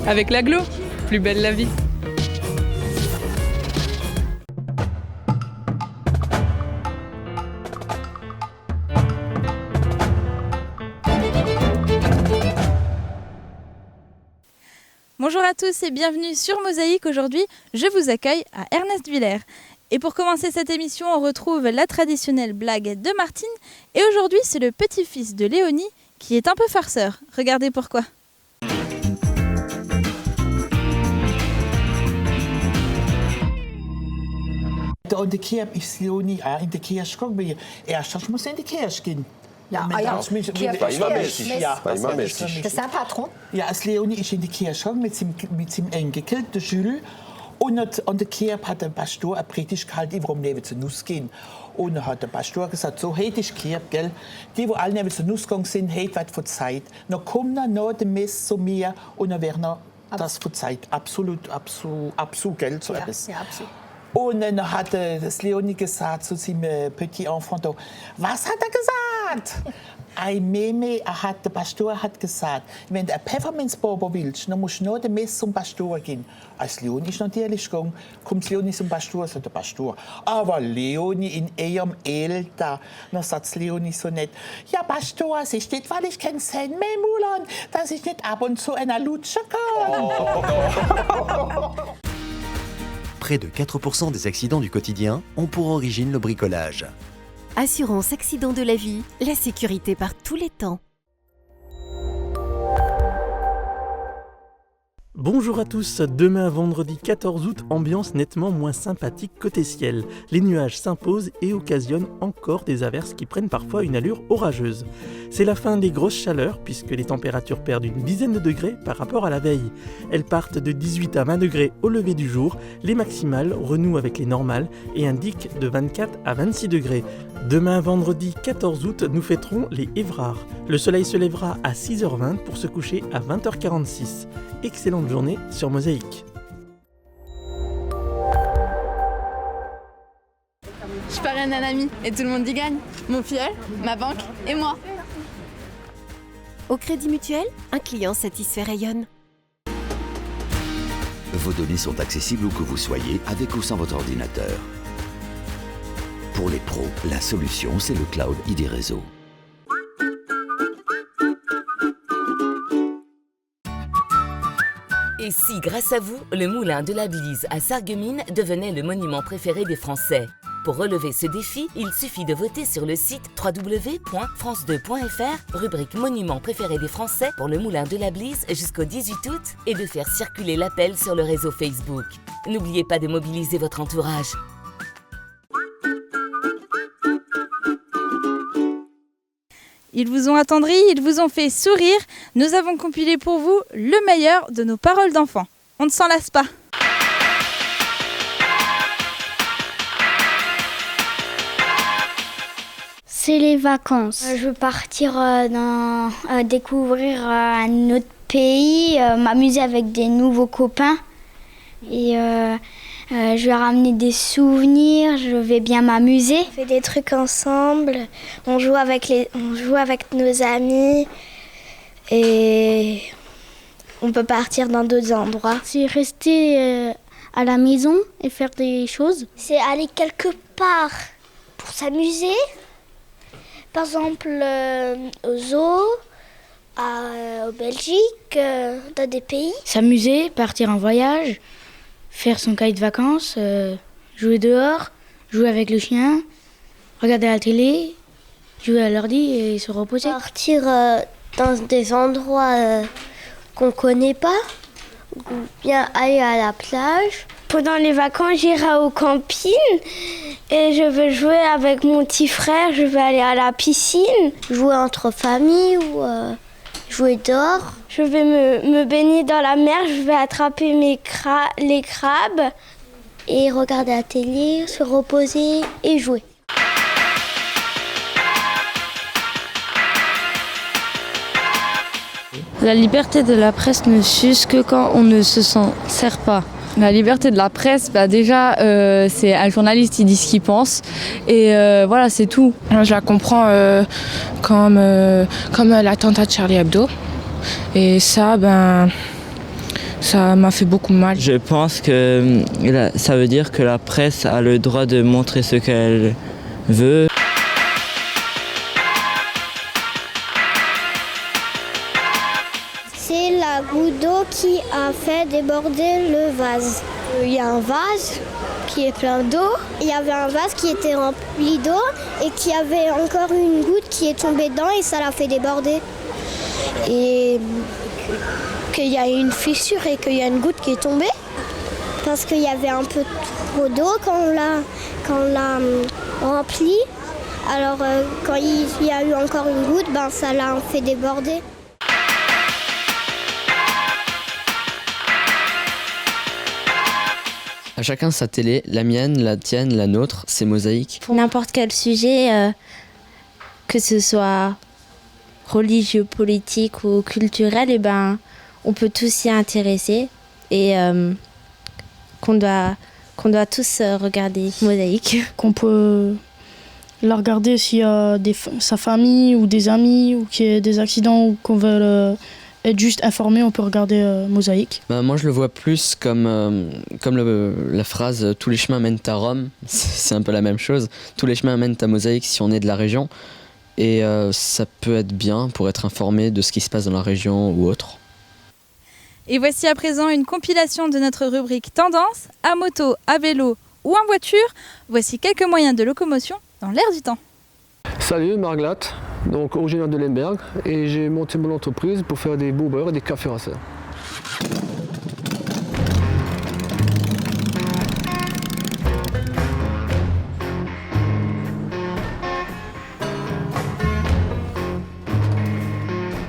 Avec l'agglo, plus belle la vie. Bonjour à tous et bienvenue sur Mosaïque. Aujourd'hui, je vous accueille à Ernestviller. Et pour commencer cette émission, on retrouve la traditionnelle blague de Martine. Et aujourd'hui, c'est le petit-fils de Léonie qui est un peu farceur. Regardez pourquoi. In de keer is Leonie in de Kirche gegangen. Erst muss in de Kirche gehen. Ja, Das ist ein Patron. Ja, als Leonie ist in die Kirche gegangen mit seinem Enkel, der Jules. Und an der Kirche hat der Pastor eine Predigt gehalten, warum neben zur Nuss gehen. Und dann hat der Pastor gesagt, so, heute ist Kirche, gell? Die alle neben zur Nuss gegangen sind, heute wird verzeiht. Dann kommt er nach dem Mess zu mir und dann wird das verzeiht. Absolut, gell? So etwas. Ja, absolut. Und dann hat das Leonie gesagt zu seinem Petit Enfant, was hat er gesagt? Ein Meme, der Pastor hat gesagt, wenn du ein Pfefferminzbobo willst, dann musst du nur den Mess zum Pastor gehen. Als Leonie ist natürlich gegangen, kommt Leonie zum Pastor, sagt der Pastor. Aber Leonie in ihrem Alter, dann sagt Leonie so nett, ja Pastor, es ist nicht, weil ich keinen Cent mehr mulan, dass ich nicht ab und zu einer Lutsche kann. Près de 4% des accidents du quotidien ont pour origine le bricolage. Assurance accident de la vie, la sécurité par tous les temps. Bonjour à tous, demain vendredi 14 août, ambiance nettement moins sympathique côté ciel. Les nuages s'imposent et occasionnent encore des averses qui prennent parfois une allure orageuse. C'est la fin des grosses chaleurs puisque les températures perdent une dizaine de degrés par rapport à la veille. Elles partent de 18 à 20 degrés au lever du jour, les maximales renouent avec les normales et indiquent de 24 à 26 degrés. Demain vendredi 14 août, nous fêterons les Évrards. Le soleil se lèvera à 6h20 pour se coucher à 20h46. Excellente journée sur Mosaïque. Je parraine un ami et tout le monde y gagne. Mon filleul, ma banque et moi. Au Crédit Mutuel, un client satisfait rayonne. Vos données sont accessibles où que vous soyez, avec ou sans votre ordinateur. Pour les pros, la solution, c'est le cloud ID Réseau. Et si, grâce à vous, le moulin de la Blise à Sarreguemines devenait le monument préféré des Français? Pour relever ce défi, il suffit de voter sur le site www.france2.fr, rubrique Monument préféré des Français pour le moulin de la Blise jusqu'au 18 août et de faire circuler l'appel sur le réseau Facebook. N'oubliez pas de mobiliser votre entourage. Ils vous ont attendri, ils vous ont fait sourire. Nous avons compilé pour vous le meilleur de nos paroles d'enfants. On ne s'en lasse pas. C'est les vacances. Je veux partir découvrir un autre pays, m'amuser avec des nouveaux copains. Et je vais ramener des souvenirs, je vais bien m'amuser. On fait des trucs ensemble, on joue avec nos amis et on peut partir dans d'autres endroits. C'est rester à la maison et faire des choses. C'est aller quelque part pour s'amuser. Par exemple, au zoo, au Belgique, dans des pays. S'amuser, partir en voyage, faire son cahier de vacances, jouer dehors, jouer avec le chien, regarder la télé, jouer à l'ordi et se reposer. Partir dans des endroits qu'on ne connaît pas, ou bien aller à la plage. Pendant les vacances, j'irai au camping et je veux jouer avec mon petit frère, je vais aller à la piscine, jouer entre familles ou jouer dehors. Je vais me baigner dans la mer, je vais attraper les crabes et regarder la télé, se reposer et jouer. La liberté de la presse ne s'use que quand on ne se s'en sert pas. La liberté de la presse, déjà, c'est un journaliste, il dit ce qu'il pense. Et voilà, c'est tout. Je la comprends comme l'attentat de Charlie Hebdo. Et ça, Ça m'a fait beaucoup mal. Je pense que ça veut dire que la presse a le droit de montrer ce qu'elle veut. C'est la goutte d'eau qui a fait déborder le vase. Il y a un vase qui est plein d'eau. Il y avait un vase qui était rempli d'eau et qui avait encore une goutte qui est tombée dedans et ça l'a fait déborder. Et qu'il y a une fissure et qu'il y a une goutte qui est tombée. Parce qu'il y avait un peu trop d'eau quand on l'a rempli. Alors quand il y a eu encore une goutte, ça l'a fait déborder. À chacun sa télé, la mienne, la tienne, la nôtre, c'est Mosaïque. Pour n'importe quel sujet, que ce soit religieux, politique ou culturel, on peut tous s'y intéresser et qu'on doit tous regarder Mosaïque. Qu'on peut la regarder s'il y a sa famille ou des amis ou qu'il y ait des accidents ou qu'on veut être juste informé, on peut regarder Mosaïque. Moi je le vois plus comme la phrase « Tous les chemins mènent à Rome ». C'est un peu la même chose. Tous les chemins mènent à Mosaïque si on est de la région. Et ça peut être bien pour être informé de ce qui se passe dans la région ou autre. Et voici à présent une compilation de notre rubrique Tendance, à moto, à vélo ou en voiture. Voici quelques moyens de locomotion dans l'air du temps. Salut, Marglat, donc originaire de Lemberg, et j'ai monté mon entreprise pour faire des boobers et des cafés rasseurs.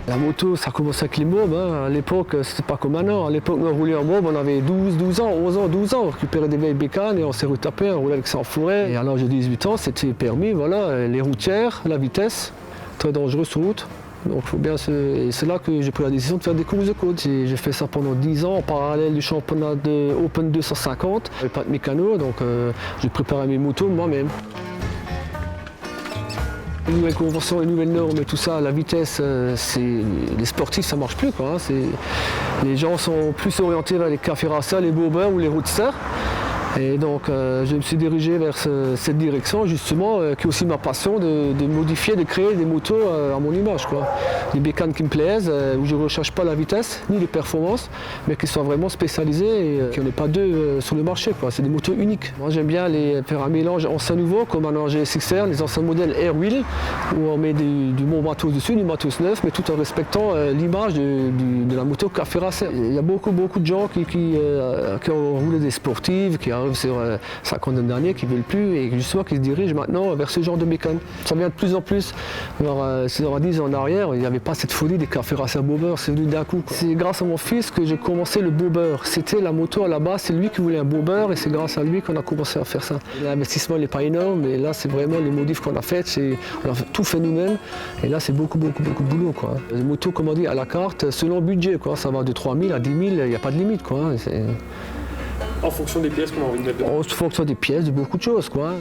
La moto, ça commence avec les bobs. À l'époque, c'était pas comme maintenant. À l'époque, on roulait en bob, on avait 12 ans, 11 ans, 12 ans. On récupérait des vieilles bécanes et on s'est retapé, on roulait avec ça en forêt. Et à l'âge de 18 ans, c'était permis, voilà, les routières, la vitesse, très dangereux sur route. Donc faut bien et c'est là que j'ai pris la décision de faire des courses de côte. J'ai fait ça pendant 10 ans en parallèle du championnat de Open 250. J'avais pas de mécano, donc j'ai préparé mes motos moi-même. Les nouvelles conventions, les nouvelles normes et tout ça, la vitesse, les sportifs, ça marche plus, quoi. Les gens sont plus orientés vers les cafés rasseurs, les bobers ou les roadsters. Et donc je me suis dirigé vers cette direction justement, qui est aussi ma passion de modifier, de créer des motos à mon image, quoi. Des bécanes qui me plaisent, où je ne recherche pas la vitesse ni les performances, mais qui soient vraiment spécialisées et qu'il n'y en ait pas deux sur le marché, quoi. C'est des motos uniques. Moi j'aime bien faire un mélange ancien-nouveau, comme un GSXR, les anciens modèles Air Wheel, où on met du bon matos dessus, du matos neuf, mais tout en respectant l'image de la moto café racer. Il y a beaucoup de gens qui ont roulé des sportives, qui sur 50 derniers qui ne veulent plus et justement qui se dirigent maintenant vers ce genre de mécanique. Ça vient de plus en plus. Alors, si on 10 ans en arrière, il n'y avait pas cette folie des cafés racer bobber, c'est venu d'un coup, quoi. C'est grâce à mon fils que j'ai commencé le bobber. C'était la moto à la base, c'est lui qui voulait un bobber et c'est grâce à lui qu'on a commencé à faire ça. L'investissement n'est pas énorme, mais là c'est vraiment les modifs qu'on a fait, on a tout fait nous-mêmes et là c'est beaucoup de boulot, quoi. Les motos, comme on dit, à la carte, selon le budget, quoi. Ça va de 3 000 à 10 000, il n'y a pas de limite, quoi. En fonction des pièces qu'on a envie de mettre. En fonction des pièces, de beaucoup de choses, quoi.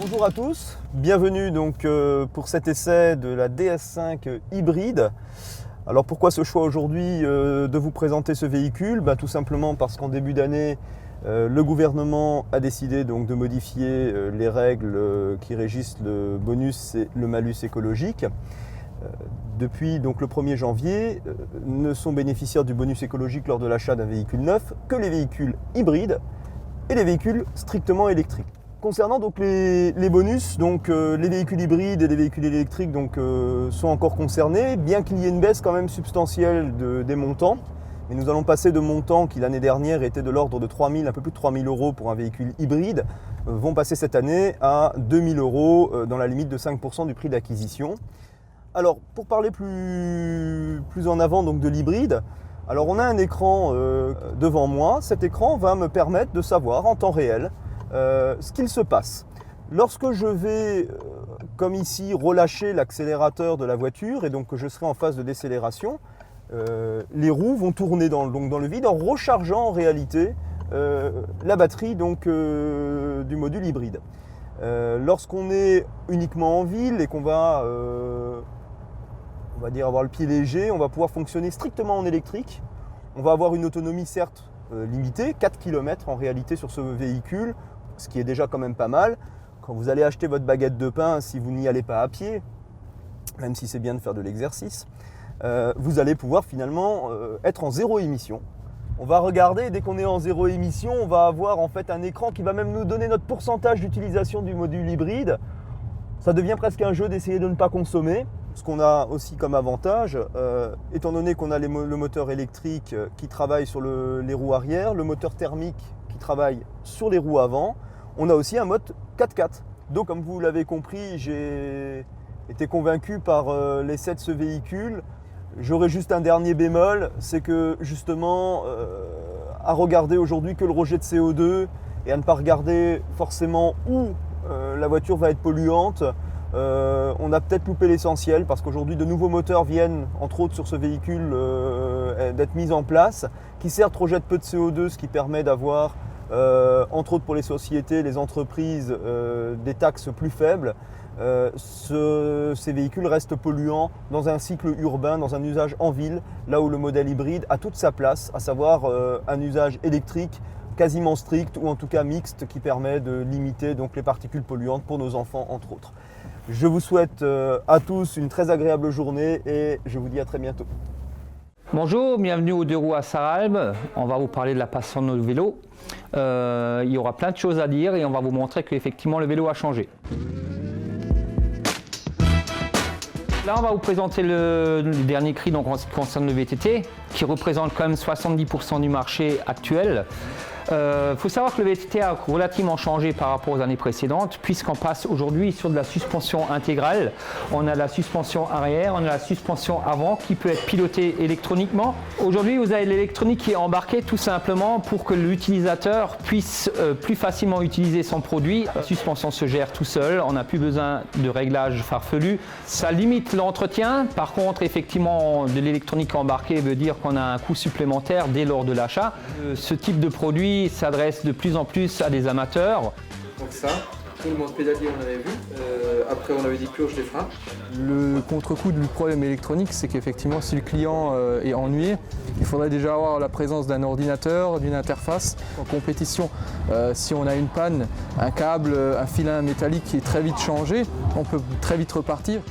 Bonjour à tous, bienvenue donc pour cet essai de la DS5 hybride. Alors pourquoi ce choix aujourd'hui de vous présenter ce véhicule? Tout simplement parce qu'en début d'année, le gouvernement a décidé donc de modifier les règles qui régissent le bonus et le malus écologique. Depuis donc, le 1er janvier, ne sont bénéficiaires du bonus écologique lors de l'achat d'un véhicule neuf que les véhicules hybrides et les véhicules strictement électriques. Concernant donc les bonus, donc, les véhicules hybrides et les véhicules électriques donc, sont encore concernés, bien qu'il y ait une baisse quand même substantielle des montants. Mais nous allons passer de montants qui l'année dernière étaient de l'ordre de 3 000, un peu plus de 3 000 € pour un véhicule hybride, vont passer cette année à 2 000 € dans la limite de 5% du prix d'acquisition. Alors, pour parler plus en avant donc, de l'hybride, alors on a un écran devant moi. Cet écran va me permettre de savoir en temps réel ce qu'il se passe. Lorsque je vais, comme ici, relâcher l'accélérateur de la voiture et donc que je serai en phase de décélération, les roues vont tourner dans le vide en rechargeant en réalité la batterie donc, du module hybride. Lorsqu'on est uniquement en ville et qu'on va, on va dire, avoir le pied léger, on va pouvoir fonctionner strictement en électrique. On va avoir une autonomie certes limitée, 4 km en réalité sur ce véhicule, ce qui est déjà quand même pas mal. Quand vous allez acheter votre baguette de pain, si vous n'y allez pas à pied, même si c'est bien de faire de l'exercice, vous allez pouvoir finalement être en zéro émission. On va regarder, dès qu'on est en zéro émission, on va avoir en fait un écran qui va même nous donner notre pourcentage d'utilisation du module hybride. Ça devient presque un jeu d'essayer de ne pas consommer. Ce qu'on a aussi comme avantage, étant donné qu'on a le moteur électrique qui travaille sur les roues arrière, le moteur thermique qui travaille sur les roues avant, on a aussi un mode 4x4. Donc comme vous l'avez compris, j'ai été convaincu par l'essai de ce véhicule. J'aurais juste un dernier bémol, c'est que justement, à regarder aujourd'hui que le rejet de CO2 et à ne pas regarder forcément où la voiture va être polluante, on a peut-être loupé l'essentiel parce qu'aujourd'hui de nouveaux moteurs viennent, entre autres sur ce véhicule, d'être mis en place, qui certes rejettent peu de CO2, ce qui permet d'avoir, entre autres pour les sociétés, les entreprises, des taxes plus faibles. Ces véhicules restent polluants dans un cycle urbain, dans un usage en ville, là où le modèle hybride a toute sa place, à savoir un usage électrique quasiment strict ou en tout cas mixte qui permet de limiter donc, les particules polluantes pour nos enfants entre autres. Je vous souhaite à tous une très agréable journée et je vous dis à très bientôt. Bonjour, bienvenue aux Deux Roues à Sarralbe. On va vous parler de la passion de notre vélo. Il y aura plein de choses à dire et on va vous montrer qu'effectivement le vélo a changé. Là, on va vous présenter le dernier cri donc, en ce qui concerne le VTT, qui représente quand même 70% du marché actuel. Faut savoir que le VTT a relativement changé par rapport aux années précédentes, puisqu'on passe aujourd'hui sur de la suspension intégrale. On a la suspension arrière, on a la suspension avant qui peut être pilotée électroniquement. Aujourd'hui, vous avez l'électronique qui est embarquée tout simplement pour que l'utilisateur puisse plus facilement utiliser son produit. La suspension se gère tout seul, on n'a plus besoin de réglages farfelus. Ça limite l'entretien. Par contre, effectivement, de l'électronique embarquée veut dire qu'on a un coût supplémentaire dès lors de l'achat. Ce type de produit s'adresse de plus en plus à des amateurs. Donc ça, tout le monde pédalier on avait vu, après on avait dit purge des freins. Le contre-coup du problème électronique, c'est qu'effectivement si le client est ennuyé, il faudrait déjà avoir la présence d'un ordinateur, d'une interface. En compétition, si on a une panne, un câble, un filin métallique qui est très vite changé, on peut très vite repartir.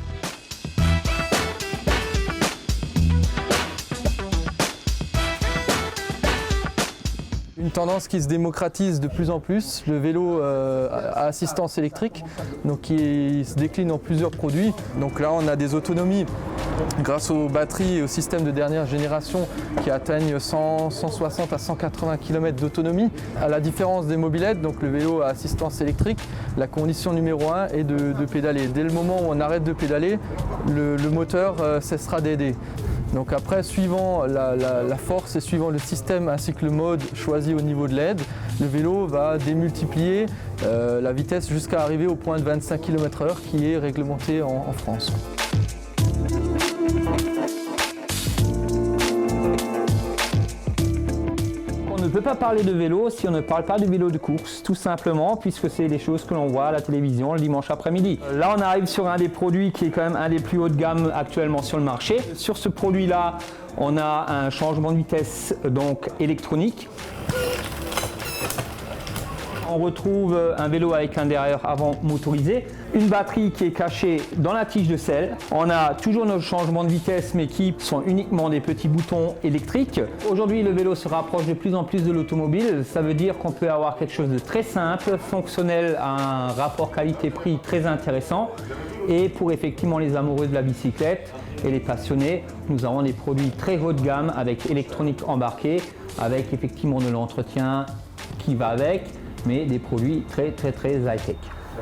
Une tendance qui se démocratise de plus en plus, le vélo à assistance électrique, donc qui se décline en plusieurs produits. Donc là on a des autonomies grâce aux batteries et au système de dernière génération qui atteignent 160 à 180 km d'autonomie. À la différence des mobylettes, donc le vélo à assistance électrique, la condition numéro 1 est de pédaler. Dès le moment où on arrête de pédaler, le moteur cessera d'aider. Donc après, suivant la force et suivant le système ainsi que le mode choisi au niveau de l'aide, le vélo va démultiplier la vitesse jusqu'à arriver au point de 25 km/h qui est réglementé en France. On ne peut pas parler de vélo si on ne parle pas de vélo de course, tout simplement, puisque c'est des choses que l'on voit à la télévision le dimanche après-midi. Là, on arrive sur un des produits qui est quand même un des plus hauts de gamme actuellement sur le marché. Sur ce produit-là, on a un changement de vitesse donc électronique. On retrouve un vélo avec un dérailleur avant motorisé, une batterie qui est cachée dans la tige de selle. On a toujours nos changements de vitesse mais qui sont uniquement des petits boutons électriques. Aujourd'hui, le vélo se rapproche de plus en plus de l'automobile. Ça veut dire qu'on peut avoir quelque chose de très simple, fonctionnel, à un rapport qualité-prix très intéressant. Et pour effectivement les amoureux de la bicyclette et les passionnés, nous avons des produits très haut de gamme avec électronique embarquée, avec effectivement de l'entretien qui va avec, mais des produits très high-tech.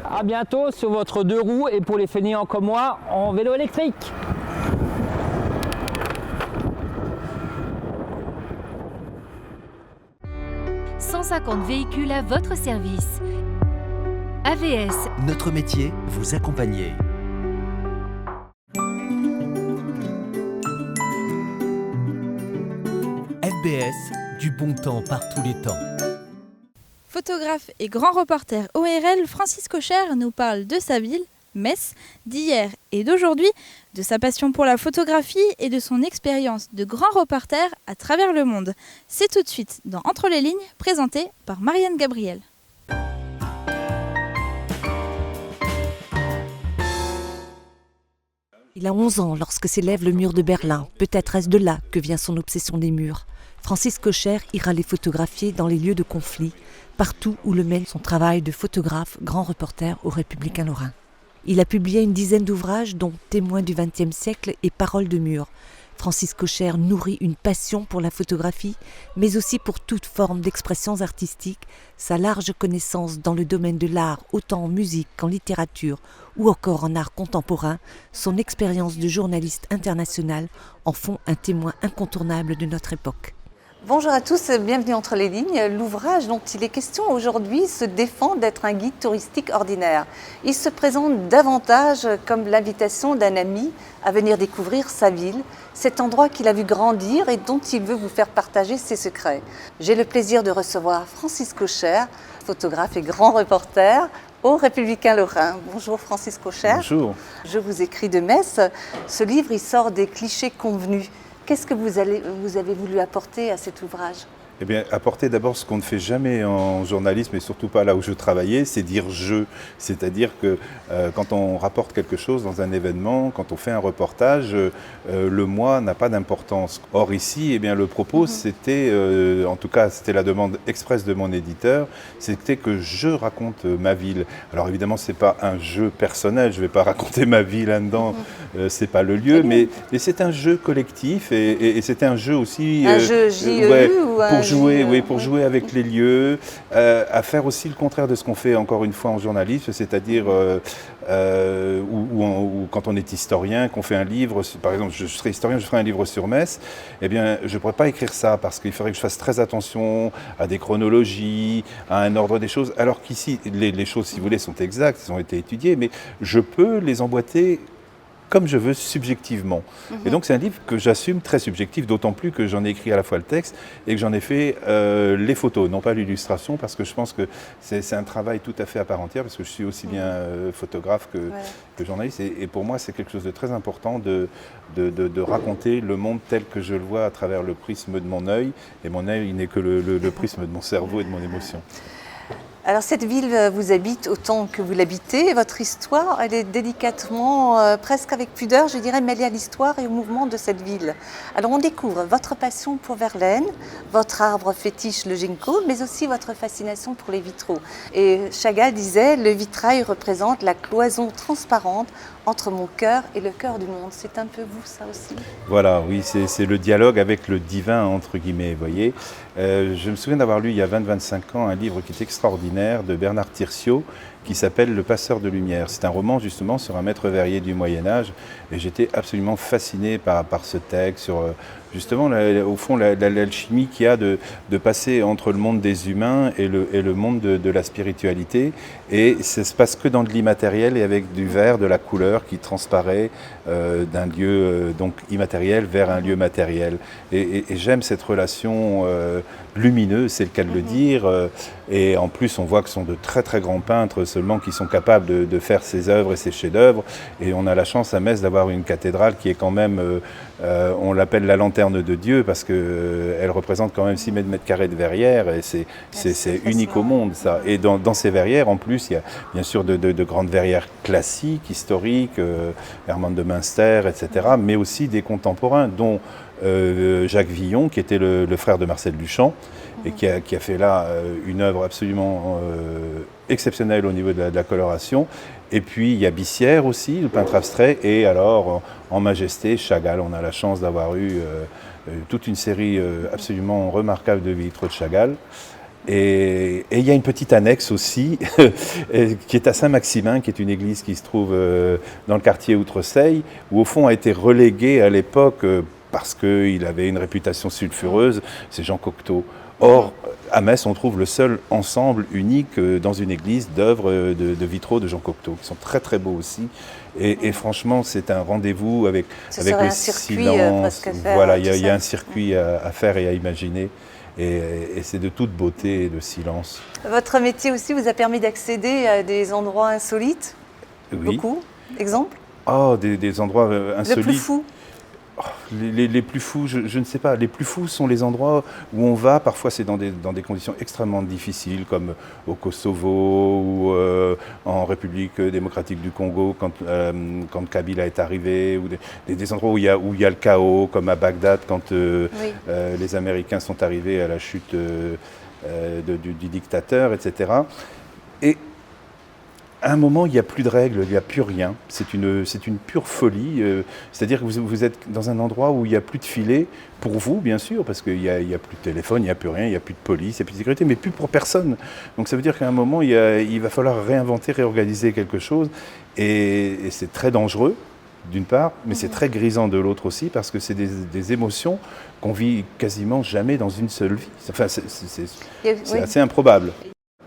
A bientôt sur votre deux roues et pour les fainéants comme moi, en vélo électrique. « 150 véhicules à votre service. AVS. Notre métier, vous accompagner. FBS, du bon temps par tous les temps. Photographe et grand reporter ORL, Francis Kocher nous parle de sa ville, Metz, d'hier et d'aujourd'hui, de sa passion pour la photographie et de son expérience de grand reporter à travers le monde. C'est tout de suite dans Entre les lignes, présenté par Marianne Gabriel. Il a 11 ans lorsque s'élève le mur de Berlin. Peut-être est-ce de là que vient son obsession des murs. Francis Kocher ira les photographier dans les lieux de conflit, partout où le mène son travail de photographe, grand reporter aux Républicains lorrains. Il a publié une dizaine d'ouvrages, dont Témoins du XXe siècle et Paroles de mur. Francis Kocher nourrit une passion pour la photographie, mais aussi pour toute forme d'expressions artistiques. Sa large connaissance dans le domaine de l'art, autant en musique qu'en littérature ou encore en art contemporain, son expérience de journaliste international en font un témoin incontournable de notre époque. Bonjour à tous, bienvenue Entre les lignes. L'ouvrage dont il est question aujourd'hui se défend d'être un guide touristique ordinaire. Il se présente davantage comme l'invitation d'un ami à venir découvrir sa ville, cet endroit qu'il a vu grandir et dont il veut vous faire partager ses secrets. J'ai le plaisir de recevoir Francis Kocher, photographe et grand reporter aux Républicains lorrains. Bonjour Francis Kocher. Bonjour. Je vous écris de Metz. Ce livre, il sort des clichés convenus. Qu'est-ce que vous avez voulu apporter à cet ouvrage ? Eh bien, apporter d'abord ce qu'on ne fait jamais en journalisme, et surtout pas là où je travaillais, c'est dire « je ». C'est-à-dire que quand on rapporte quelque chose dans un événement, quand on fait un reportage, le moi n'a pas d'importance. Or ici, eh bien, le propos, c'était, en tout cas, c'était la demande expresse de mon éditeur, c'était que je raconte ma ville. Alors évidemment, c'est pas un jeu personnel, je vais pas raconter ma vie là-dedans, c'est pas le lieu, mais c'est un jeu collectif, et c'était un jeu aussi... un jeu JEU ou un pour jouer avec les lieux, à faire aussi le contraire de ce qu'on fait encore une fois en journalisme, c'est-à-dire ou quand on est historien, qu'on fait un livre, par exemple je serais historien, je ferais un livre sur Metz, eh bien je ne pourrais pas écrire ça parce qu'il faudrait que je fasse très attention à des chronologies, à un ordre des choses, alors qu'ici les choses, si vous voulez, sont exactes, elles ont été étudiées, mais je peux les emboîter comme je veux subjectivement. Et donc c'est un livre que j'assume très subjectif, d'autant plus que j'en ai écrit à la fois le texte et que j'en ai fait les photos, non pas l'illustration, parce que je pense que c'est un travail tout à fait à part entière, parce que je suis aussi bien photographe que journaliste, et pour moi c'est quelque chose de très important de raconter le monde tel que je le vois à travers le prisme de mon œil, et mon œil n'est que le prisme de mon cerveau et de mon émotion. Alors cette ville vous habite autant que vous l'habitez, votre histoire, elle est délicatement, presque avec pudeur, je dirais, mêlée à l'histoire et au mouvement de cette ville. Alors on découvre votre passion pour Verlaine, votre arbre fétiche le ginkgo, mais aussi votre fascination pour les vitraux. Et Chagall disait, le vitrail représente la cloison transparente entre mon cœur et le cœur du monde. C'est un peu vous, ça aussi ? Voilà, oui, c'est le dialogue avec le divin, entre guillemets, vous voyez. Je me souviens d'avoir lu il y a 20-25 ans un livre qui est extraordinaire de Bernard Tirsiot qui s'appelle Le Passeur de lumière. C'est un roman justement sur un maître verrier du Moyen-Âge et j'étais absolument fasciné par ce texte, sur justement au fond l'alchimie qu'il y a de passer entre le monde des humains et le monde de la spiritualité, et ça se passe que dans de l'immatériel et avec du vert, de la couleur qui transparaît d'un lieu donc immatériel vers un lieu matériel, et j'aime cette relation lumineuse, c'est le cas de le dire, et en plus on voit que ce sont de très très grands peintres seulement qui sont capables de faire ces œuvres et ces chefs-d'œuvre, et on a la chance à Metz d'avoir une cathédrale qui est quand même, on l'appelle la lanterne de Dieu parce qu'elle représente quand même 6 mètres carrés de verrière, et c'est unique au monde ça. Et dans ces verrières en plus il y a bien sûr de grandes verrières classiques, historiques, Hermann de Münster, etc., mais aussi des contemporains dont Jacques Villon qui était le frère de Marcel Duchamp et qui a fait là une œuvre absolument exceptionnelle au niveau de la coloration. Et puis il y a Bissière aussi, le peintre abstrait, et alors en majesté Chagall. On a la chance d'avoir eu toute une série absolument remarquable de vitraux de Chagall. Et il y a une petite annexe aussi qui est à Saint-Maximin, qui est une église qui se trouve dans le quartier Outreseille, où au fond a été relégué à l'époque parce qu'il avait une réputation sulfureuse, c'est Jean Cocteau. Or, à Metz, on trouve le seul ensemble unique dans une église d'œuvres de vitraux de Jean Cocteau, qui sont très très beaux aussi. Et franchement, c'est un rendez-vous avec le silence. Voilà, il y a un circuit à faire et à imaginer. et c'est de toute beauté et de silence. Votre métier aussi vous a permis d'accéder à des endroits insolites? Oui. Beaucoup. Exemple? Oh, des endroits insolites. Le plus fou? Les plus fous, je ne sais pas. Les plus fous sont les endroits où on va. Parfois, c'est dans des conditions extrêmement difficiles, comme au Kosovo ou en République démocratique du Congo, quand Kabila est arrivé, ou des endroits où il y a le chaos, comme à Bagdad, quand les Américains sont arrivés à la chute du dictateur, etc. Et à un moment, il n'y a plus de règles, il n'y a plus rien. C'est une pure folie. C'est-à-dire que vous êtes dans un endroit où il n'y a plus de filet, pour vous, bien sûr, parce qu'il n'y a plus de téléphone, il n'y a plus rien, il n'y a plus de police, il n'y a plus de sécurité, mais plus pour personne. Donc ça veut dire qu'à un moment, il va falloir réinventer, réorganiser quelque chose. Et c'est très dangereux, d'une part, mais c'est très grisant de l'autre aussi, parce que c'est des émotions qu'on vit quasiment jamais dans une seule vie. Enfin, c'est assez improbable.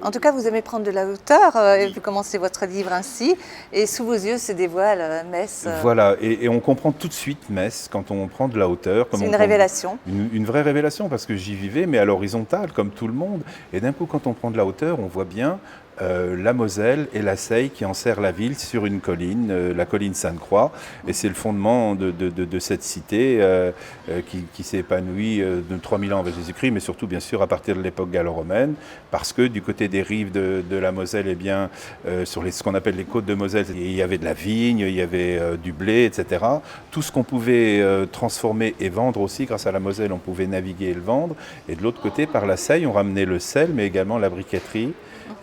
En tout cas, vous aimez prendre de la hauteur, et vous commencez votre livre ainsi, et sous vos yeux se dévoile Metz. Voilà, et on comprend tout de suite Metz quand on prend de la hauteur. C'est une révélation. Une vraie révélation, parce que j'y vivais, mais à l'horizontale, comme tout le monde. Et d'un coup, quand on prend de la hauteur, on voit bien la Moselle et la Seille qui enserrent la ville sur une colline, la colline Sainte-Croix. Et c'est le fondement de cette cité qui s'est épanouie de 3000 ans avec Jésus-Christ, mais surtout bien sûr à partir de l'époque gallo-romaine, parce que du côté des rives de la Moselle, eh bien, sur ce qu'on appelle les côtes de Moselle, il y avait de la vigne, il y avait du blé, etc. Tout ce qu'on pouvait transformer et vendre aussi, grâce à la Moselle, on pouvait naviguer et le vendre. Et de l'autre côté, par la Seille, on ramenait le sel, mais également la briqueterie.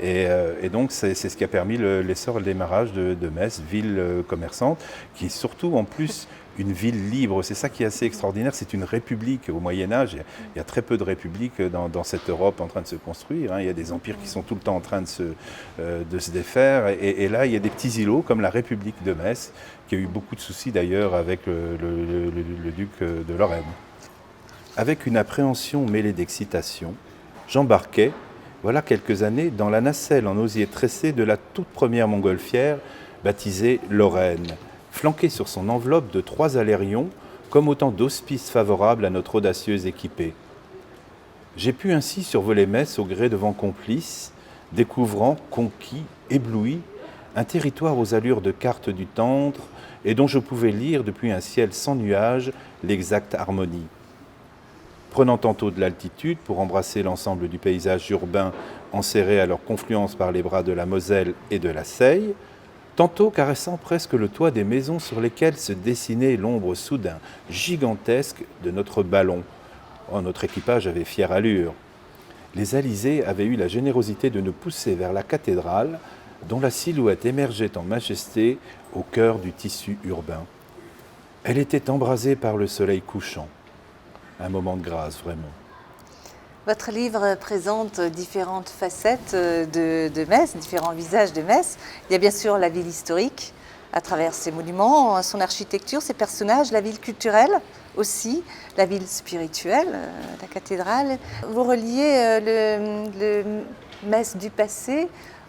Et donc, c'est ce qui a permis l'essor et le démarrage de Metz, ville commerçante, qui est surtout en plus une ville libre. C'est ça qui est assez extraordinaire. C'est une république. Au Moyen-Âge, il y a très peu de républiques dans cette Europe en train de se construire. Il y a des empires qui sont tout le temps en train de se défaire. Et là, il y a des petits îlots comme la République de Metz, qui a eu beaucoup de soucis d'ailleurs avec le duc de Lorraine. Avec une appréhension mêlée d'excitation, j'embarquais, voilà quelques années, dans la nacelle en osier tressé de la toute première montgolfière, baptisée Lorraine, flanquée sur son enveloppe de 3 alérions, comme autant d'auspices favorables à notre audacieuse équipée. J'ai pu ainsi survoler Metz au gré de vents complices, découvrant, conquis, ébloui, un territoire aux allures de cartes du tendre et dont je pouvais lire depuis un ciel sans nuages l'exacte harmonie. Prenant tantôt de l'altitude pour embrasser l'ensemble du paysage urbain enserré à leur confluence par les bras de la Moselle et de la Seille, tantôt caressant presque le toit des maisons sur lesquelles se dessinait l'ombre soudain gigantesque de notre ballon. Oh, notre équipage avait fière allure. Les alizés avaient eu la générosité de nous pousser vers la cathédrale, dont la silhouette émergeait en majesté au cœur du tissu urbain. Elle était embrasée par le soleil couchant. Un moment de grâce, vraiment. Votre livre présente différentes facettes de Metz, différents visages de Metz. Il y a bien sûr la ville historique, à travers ses monuments, son architecture, ses personnages, la ville culturelle aussi, la ville spirituelle, la cathédrale. Vous reliez le Metz du passé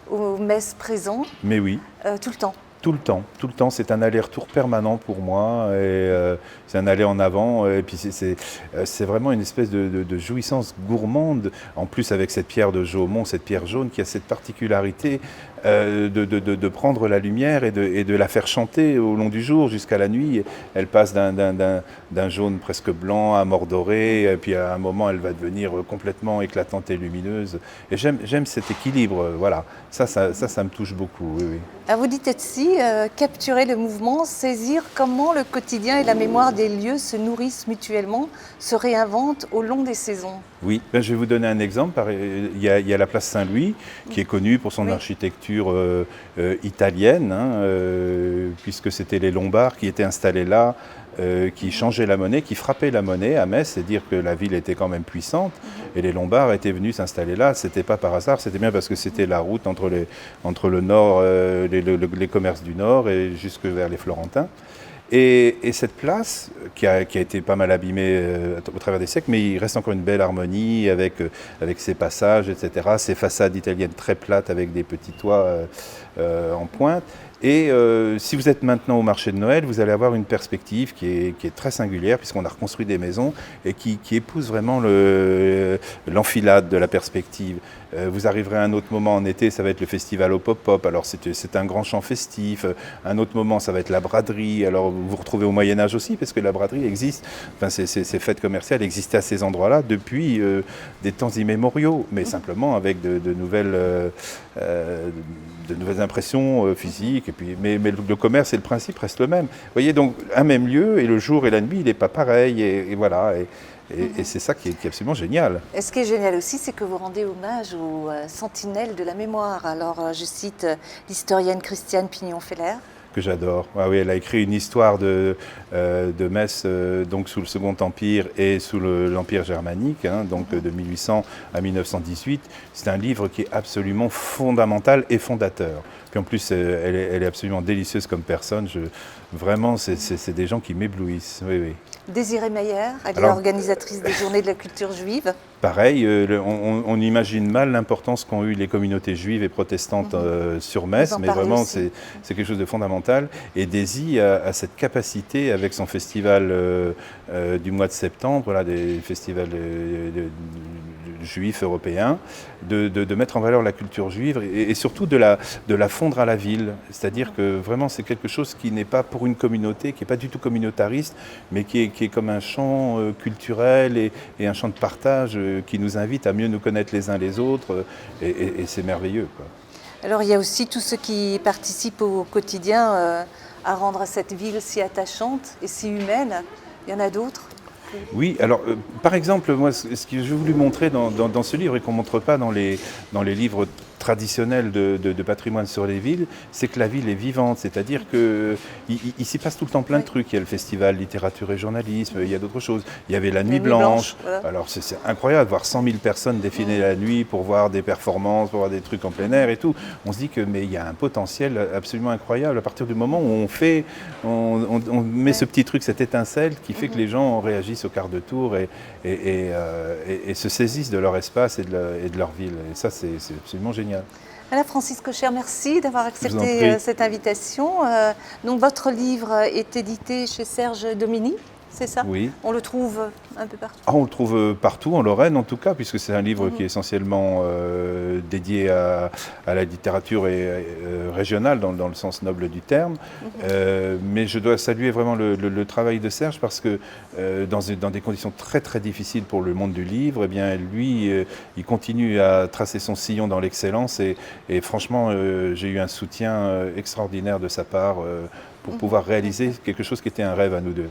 au Metz présent. Mais oui. Tout le temps. Tout le temps, c'est un aller-retour permanent pour moi, et c'est un aller en avant, et puis c'est vraiment une espèce de jouissance gourmande, en plus avec cette pierre de Jaumont, cette pierre jaune qui a cette particularité de prendre la lumière et de la faire chanter au long du jour jusqu'à la nuit. Elle passe d'un jaune presque blanc à mordoré, et puis à un moment elle va devenir complètement éclatante et lumineuse. Et j'aime cet équilibre, voilà. Ça me touche beaucoup, oui, oui. Alors vous dites aussi, capturer le mouvement, saisir comment le quotidien et la mémoire des lieux se nourrissent mutuellement, se réinventent au long des saisons. Oui, je vais vous donner un exemple. Il y a la place Saint-Louis, qui est connue pour son architecture italienne, puisque c'était les Lombards qui étaient installés là, qui changeaient la monnaie, qui frappaient la monnaie à Metz, c'est dire que la ville était quand même puissante, et les Lombards étaient venus s'installer là. C'était pas par hasard, c'était bien parce que c'était la route entre le nord, les commerces du nord et jusque vers les Florentins. Et cette place, qui a été pas mal abîmée au travers des siècles, mais il reste encore une belle harmonie avec ses passages, etc., ses façades italiennes très plates avec des petits toits en pointe. Et si vous êtes maintenant au marché de Noël, vous allez avoir une perspective qui est très singulière, puisqu'on a reconstruit des maisons et qui épouse vraiment l'enfilade de la perspective. Vous arriverez à un autre moment en été, ça va être le festival au pop-pop, alors c'est un grand chant festif. Un autre moment, ça va être la braderie. Alors vous vous retrouvez au Moyen-Âge aussi, parce que la braderie existe, enfin ces fêtes commerciales existaient à ces endroits-là depuis des temps immémoriaux, mais simplement avec de nouvelles impressions physiques. Et puis, mais le commerce et le principe restent le même. Vous voyez, donc un même lieu, et le jour et la nuit, il n'est pas pareil, et voilà. Et c'est ça qui est absolument génial. Et ce qui est génial aussi, c'est que vous rendez hommage aux sentinelles de la mémoire. Alors, je cite l'historienne Christiane Pignon-Feller. Que j'adore. Ah oui, elle a écrit une histoire de Metz, donc sous le Second Empire et sous l'Empire germanique, donc de 1800 à 1918. C'est un livre qui est absolument fondamental et fondateur. Puis en plus, elle est absolument délicieuse comme personne. Vraiment, c'est des gens qui m'éblouissent. Oui, oui. Désirée Meyer, elle est organisatrice des Journées de la culture juive. Pareil, on imagine mal l'importance qu'ont eu les communautés juives et protestantes sur Metz, mais vraiment c'est quelque chose de fondamental. Et Daisy a cette capacité, avec son festival du mois de septembre, là, des festivals juifs européens, de mettre en valeur la culture juive et surtout de la fondre à la ville. C'est-à-dire que vraiment c'est quelque chose qui n'est pas pour une communauté, qui n'est pas du tout communautariste, mais qui est comme un champ culturel et un champ de partage qui nous invite à mieux nous connaître les uns les autres, et c'est merveilleux, quoi. Alors il y a aussi tous ceux qui participent au quotidien à rendre cette ville si attachante et si humaine. Il y en a d'autres? Oui, alors par exemple, moi ce que j'ai voulu montrer dans ce livre et qu'on ne montre pas dans les livres traditionnel de patrimoine sur les villes, c'est que la ville est vivante, c'est-à-dire qu'il s'y passe tout le temps plein de trucs. Il y a le festival littérature et journalisme, il y a d'autres choses. Il y avait la nuit blanche. Voilà. Alors c'est incroyable, voir 100 000 personnes défiler la nuit pour voir des performances, pour voir des trucs en plein air et tout. On se dit que mais il y a un potentiel absolument incroyable à partir du moment où on met ce petit truc, cette étincelle qui fait que les gens réagissent au quart de tour et se saisissent de leur espace et de leur ville. Et ça, c'est absolument génial. Alors Francis Kocher, merci d'avoir accepté cette invitation. Donc votre livre est édité chez Serge Domini, c'est ça? Oui. On le trouve un peu partout? On le trouve partout, en Lorraine en tout cas, puisque c'est un livre qui est essentiellement dédié à la littérature régionale, dans le sens noble du terme. Mais je dois saluer vraiment le travail de Serge, parce que dans des conditions très très difficiles pour le monde du livre, eh bien, lui, il continue à tracer son sillon dans l'excellence, et franchement, j'ai eu un soutien extraordinaire de sa part pour pouvoir réaliser quelque chose qui était un rêve à nous deux.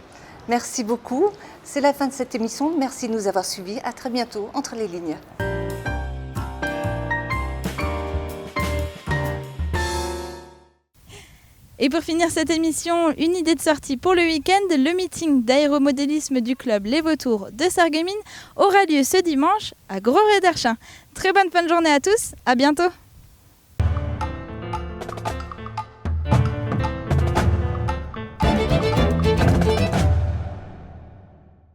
Merci beaucoup. C'est la fin de cette émission. Merci de nous avoir suivis. À très bientôt, Entre les lignes. Et pour finir cette émission, une idée de sortie pour le week-end, le meeting d'aéromodélisme du club Les Vautours de Sarreguemines aura lieu ce dimanche à Gros-Ré-d'Archin. Très bonne fin de journée à tous, à bientôt.